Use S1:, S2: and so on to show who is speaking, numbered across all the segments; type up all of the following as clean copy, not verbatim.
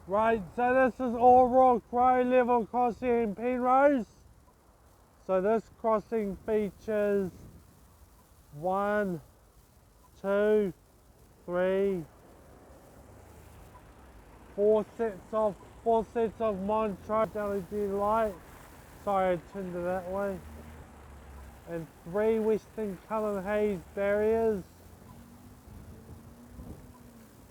S1: Right, so this is all rock road level crossing in Penrose. So this crossing features 1, 2, 3, 4 sets of Montrose LED lights. Sorry, I turned it that way. And 3 Western Cullen Haze barriers.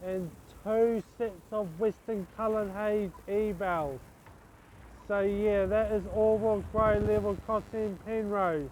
S1: And 2 sets of Western Cullen Haze E-bells. So yeah, that is all rock road level crossing in Penrose.